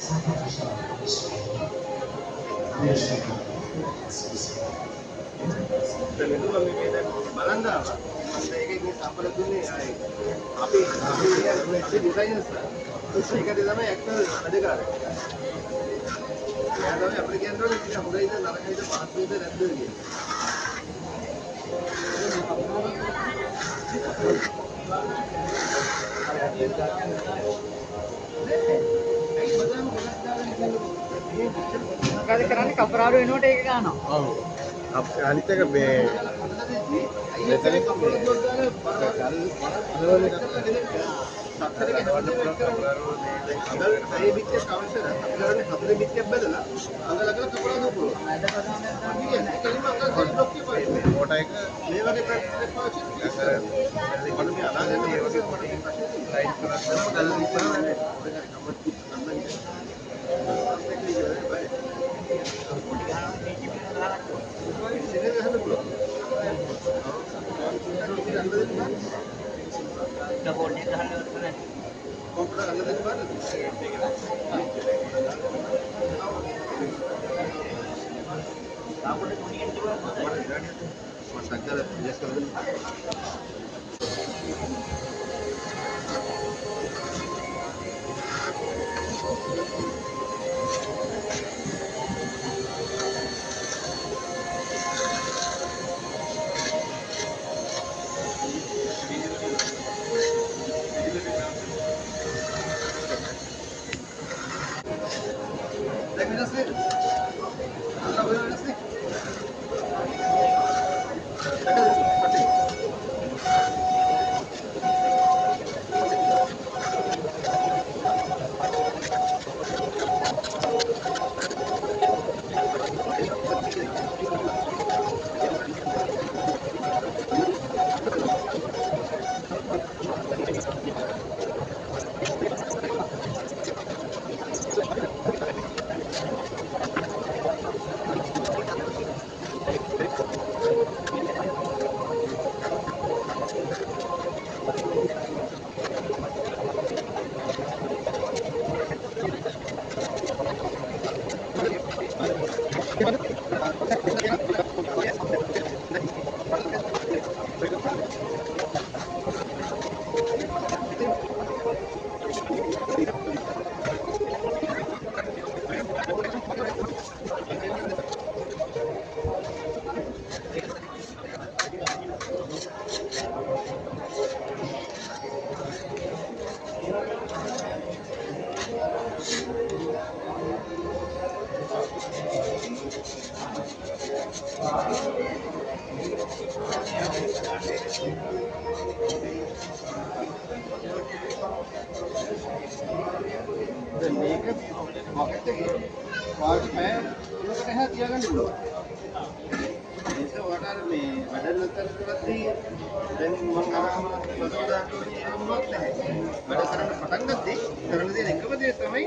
Dan itu kami beda Belanda Pak. Saya ini apa itu nih api yang itu desainnya terus saya di sana aktor ada kan ya tapi aplikasi itu tidak mudah itu narangnya itu pasti itu ada gitu මොකද කරන්නේ කපරාඩු වෙනකොට ඒක ගන්නවා. ඔව්. අනිත් එක මේ මෙතන ඒ පිටිය කවුන්ටර් අපිට හතරේ පිටියක් බදලා අඟලකට කපලා දුපුවා. කොට එක මේ වගේ ප්‍රැක්ටිස් එකක් පාවිච්චි කරලා මම මේ අනාගතේ මේ වගේ ලයිට් කරලා ගලන ඉස්සරහට මේක මොකක්ද වාගේ පය උනකට එහා තියාගන්න පුළුවන්. ඒක වඩා මේ වැඩ නැතර කරද්දී දැන් මම අරම ප්‍රසෝදාට යන්නවත් නැහැ. වැඩ කරන්න පටන් ගත්තේ කරන්න දෙන එකම දේ තමයි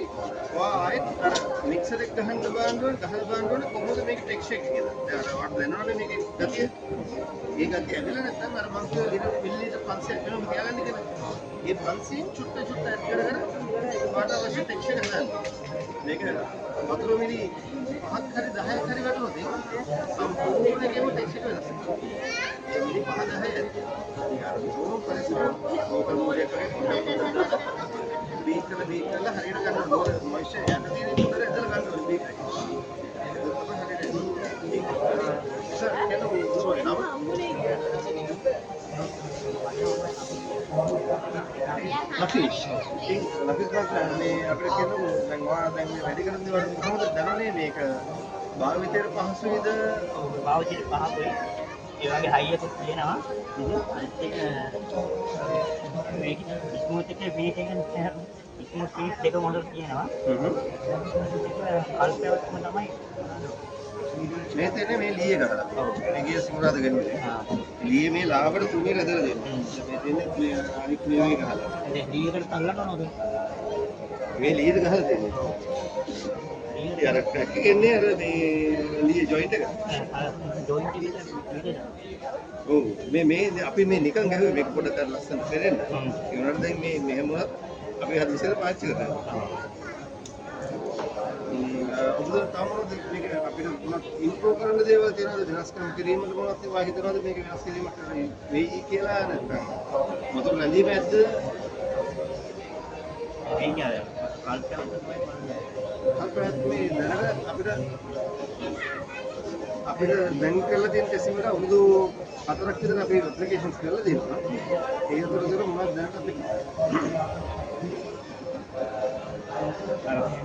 වා ආයෙත් අර මික්සර් එක ගහන්න බලන්න ඕන කොහොමද මේක ටෙක්ස්චර් එක කියලා. දැන් අර වට දැනනවනේ මේකේ ගතිය. ඒ ගතිය ඇවිල්ලා නැත්නම් අර මං කිව්ව මිලිලීටර් 500ක් වෙනම තියාගන්න කියලා. ඒ 500න් චුට්ට ඇඩ් කරගෙන වාට අවශ්‍ය ටෙක්ස්චර් එක හදන්න. මේක වතුර මිලි 5ක් හරි 10ක් හරි වැටුනොත් සම්පූර්ණ එකේම ටෙක්ස්චර් එක වෙනස් වෙනවා. ඒ මිලි 5 10 ඇති. ඒ අර බොහොම පරිස්සමෙන් ලෝකල් මෝඩයක් වගේ බීට් කරලා හරියට ගන්න ඕනේ. මොයිස්චර් යට තියෙන විතර ඇදලා ගන්න ඕනේ බීට් එක. Nafis kan මේ අපිට කියනවා දැන් ඔයා දැන් මේ වැඩි කරන දේවල් කොහොමද දැනන්නේ මේක භාවිතයට පහසුයිද? භාවිතයට පහසුයි. ඒ වගේ හයියක් තියෙනවා. ඒක මේක ස්මූත් එකේ මේක කියන්නේ ස්මූත් පීස් දෙක මොඩල් තියෙනවා. අල්පයක්ම තමයි මේ තේනේ මේ ලීය ගහලා. ඔව්. මේ ගිය සිමුරාද ගන්නේ. ලීය මේ ලාවට තුනේ රැදලා දෙන්නේ. මේ දෙන්නේ අනිත් මේ ගහලා. දැන් ලීයකට තල්ලන්න ඕනද? මේ ලීයද ගහලා දෙන්නේ. ලීය අර ක්‍රැක් එක එන්නේ අර මේ ලීය ජොයින්ට් එක. ජොයින්ට් එක විදිහට. ඔව් මේ අපි මේ නිකන් ගහුවේ මේක පොඩ්ඩක් ලස්සන දෙන්න. ඒ වුණාට දැන් මේ මෙහෙම අපි හදිසියට පාවිච්චි කරනවා. ඔබතුමාට තව මොනවද මේක අපිට මොනවද ඉම්ප්‍රූව් කරන්න දේවල් තියෙනවද වෙනස් කරන්න කිරීමට මොනවද ඒවා හිතනවද මේක වෙනස් කිරීමට වෙයි කියලා නැත්නම් මොකද නැඳීම ඇද්ද එන්නේ කල්පයක් අපිට මේ දැනට අපිට දැන් කරලා තියෙන ටෙස්ටිං වල අවුරුදු 4ක් විතර අපි ඇප්ලිකේෂන්ස් කරලා තියෙනවා ඒ අතරතුර මොනවද දැනට අපි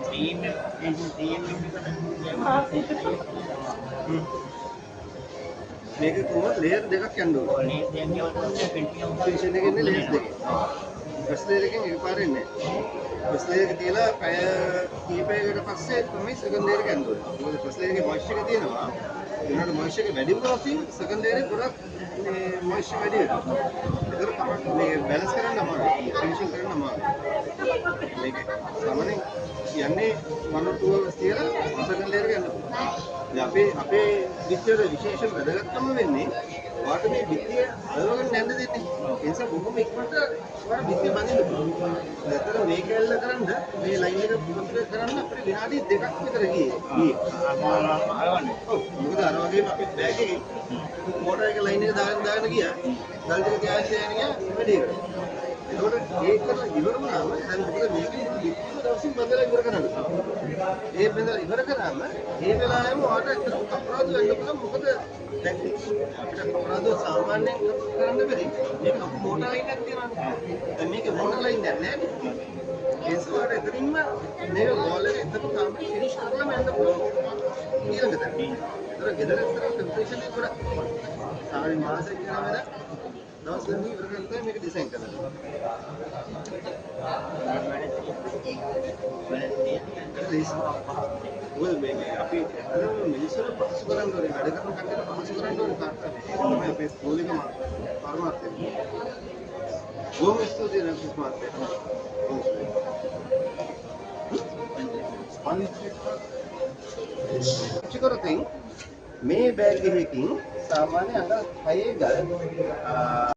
ටීම් මේක කොහොමද ලේයර් දෙකක් යන්න ඕනේ ෆිනිෂින් එකේ ඉන්නේ ලේයර්ස් දෙකක් ෆස්ට් ලේයර් එකෙන් එකපාරේ ඉන්නේ ෆස්ට් ලේයර් එක තියලා පැය කීපයකට පස්සේ තමයි සෙකන්ඩ් ලේයර් එක යන්න ඕනේ මොකද ෆස්ට් ලේයර් එකේ මොයිස්චර් එක තියෙනවා ඒනට මොයිස්චර් එක වැඩි වුණොත් සෙකන්ඩ් ලේයර් එක ගොඩක් මේ මොයිස්චර් වැඩි වෙනවා ඒක මේ බැලන්ස් කරන්න අමාරුයි ෆිනිෂින් කරන්න අමාරුයි මේක සාමාන්‍යයෙන් කියන්නේ 1 or 2 hours තියලා සෙකන්ඩ් ලේයර් එක යන්න ඕනේ අපේ විචාර විශේෂ වැදගත්කම වෙන්නේ වාට මේ පිටිය අලවගෙන යන්න දෙන්නේ ඒ නිසා බොහොම ඉක්මනට වාට පිටිය බඳින්න පුළුවන් නැතර මේක ඇල්ල කරන්න මේ ලයින් එක කම්ප්ලීට් කරන්න අපිට විනාඩි 2ක් විතර ගියේ මොකද අර වගේම අපි බෑග් එකේ මෝටර් එක ලයින් එක දාගෙන ගියා ගල් ටික තියාගෙන යන ගියා වැඩි එතකොට ඒක කරලා ඉවර වුණාම දැන් මොකද මේකේ පිටිය දවසින් බඳලා ඉවර කරන්න ඒ බඳලා ඉවර කරාම ඒ වෙලාවෙම වාට අපරාධ වෙන්න පුළුවන් මොකද දැන් අපිට අපරාධ සාමාන්‍යයෙන් කරන්න බැරි මේක අපු මෝටර් ලයින් එකක් තියෙනවා දැන් මේක මෝටර් ලයින් එකක් නෑ ඒ සුවාට එතනින්ම මේ බෝල් එක එතන තමයි ෆිනිෂ් කරලා යන්න පුළුවන් ඊළඟට ඒතර ගෙදර ටෙම්පරේචර් එක ගොඩක් සාමාන්‍ය මාසෙක කරන වැඩ දවස් දෙකකින් ඉවර කරලා මේක ඩිසයින් කරනවා well මේක අපි මිනිස්සුන්ට පහසු කරන්න ඕනේ වැඩ කරන කට්ටියට පහසු කරන්න ඕනේ කාටද ඒක තමයි අපේ මූලිකම පරමාර්ථය බොහොම ස්තුතියි රක්ෂිත් මහත්තයා චිකරතින් මේ බෑග් එකකින් සාමාන්‍ය අඟල් 6 ගල්